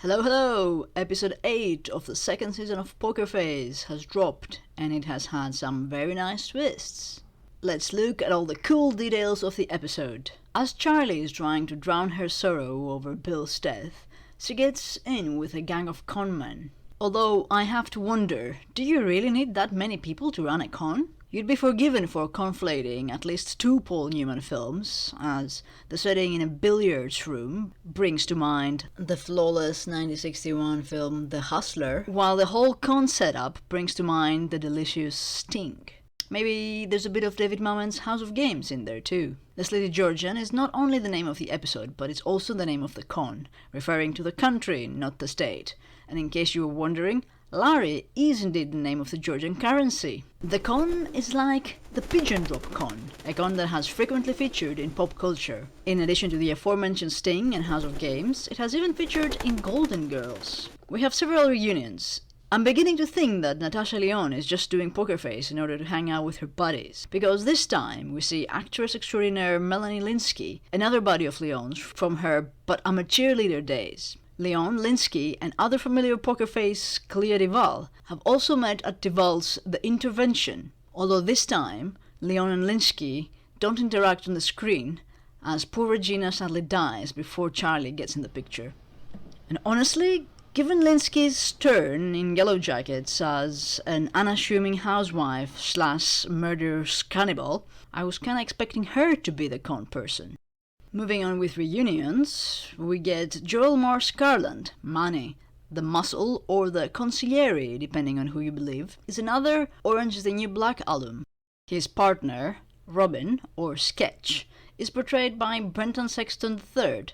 Hello, hello! Episode 8 of the second season of Poker Face has dropped, and it has had some very nice twists. Let's look at all the cool details of the episode. As Charlie is trying to drown her sorrow over Bill's death, she gets in with a gang of conmen. Although I have to wonder, do you really need that many people to run a con? You'd be forgiven for conflating at least two Paul Newman films, as the setting in a billiards room brings to mind the flawless 1961 film The Hustler, while the whole con setup brings to mind the delicious Sting. Maybe there's a bit of David Mamet's House of Games in there too. The Slitty Georgian is not only the name of the episode, but it's also the name of the con, referring to the country, not the state. And in case you were wondering, Lari is indeed the name of the Georgian currency. The con is like the pigeon drop con, a con that has frequently featured in pop culture. In addition to the aforementioned Sting and House of Games, it has even featured in Golden Girls. We have several reunions. I'm beginning to think that Natasha Lyonne is just doing Poker Face in order to hang out with her buddies, because this time we see actress extraordinaire Melanie Lynskey, another buddy of Lyonne's from her But I'm a Cheerleader days. Lyonne, Lynskey, and other familiar Poker Face Clea Duvall have also met at Duvall's The Intervention, although this time Lyonne and Lynskey don't interact on the screen, as poor Regina sadly dies before Charlie gets in the picture. And honestly, given Lynskey's turn in Yellow Jackets as an unassuming housewife / murderous cannibal, I was kinda expecting her to be the con person. Moving on with reunions, we get Joel Mars Garland, Manny. The Muscle, or the Consigliere, depending on who you believe, is another Orange is the New Black album. His partner, Robin, or Sketch, is portrayed by Brenton Sexton III,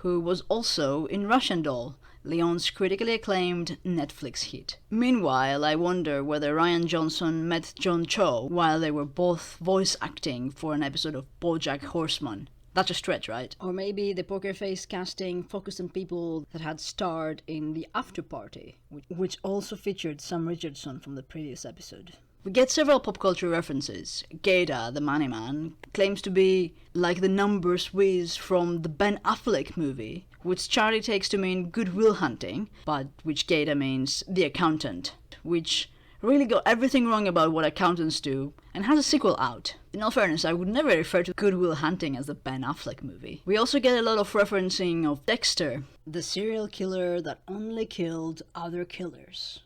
who was also in Russian Doll, Lyonne's critically acclaimed Netflix hit. Meanwhile, I wonder whether Ryan Johnson met John Cho while they were both voice acting for an episode of BoJack Horseman. That's a stretch, right? Or maybe the Poker Face casting focused on people that had starred in The After Party, which also featured Sam Richardson from the previous episode. We get several pop culture references. Gaeta, the Money Man, claims to be like the numbers whiz from the Ben Affleck movie, which Charlie takes to mean Good Will Hunting, but which Gaeta means The Accountant, which really got everything wrong about what accountants do, and has a sequel out. In all fairness, I would never refer to Good Will Hunting as the Ben Affleck movie. We also get a lot of referencing of Dexter, the serial killer that only killed other killers.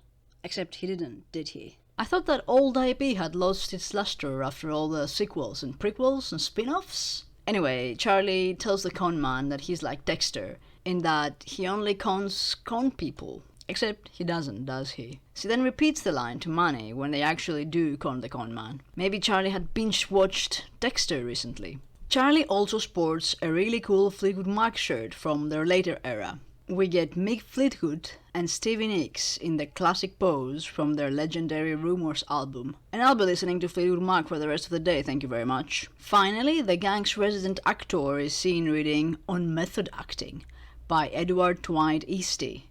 Except he didn't, did he? I thought that old IP had lost its luster after all the sequels and prequels and spin-offs. Anyway, Charlie tells the con man that he's like Dexter, in that he only cons con people. Except he doesn't, does he? She then repeats the line to Manny when they actually do con the con man. Maybe Charlie had binge-watched Dexter recently. Charlie also sports a really cool Fleetwood Mac shirt from their later era. We get Mick Fleetwood and Stevie Nicks in the classic pose from their legendary Rumours album. And I'll be listening to Fleetwood Mac for the rest of the day, thank you very much. Finally, the gang's resident actor is seen reading On Method Acting by Edward Dwight Easty.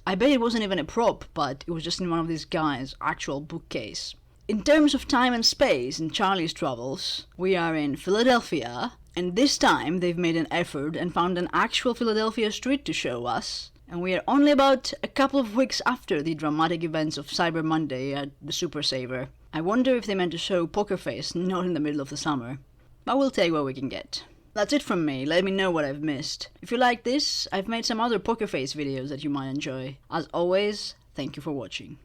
I bet it wasn't even a prop, but it was just in one of these guys' actual bookcase. In terms of time and space in Charlie's travels, we are in Philadelphia, and this time they've made an effort and found an actual Philadelphia street to show us. And we are only about a couple of weeks after the dramatic events of Cyber Monday at the Super Saver. I wonder if they meant to show Poker Face not in the middle of the summer. But we'll take what we can get. That's it from me, let me know what I've missed. If you like this, I've made some other Poker Face videos that you might enjoy. As always, thank you for watching.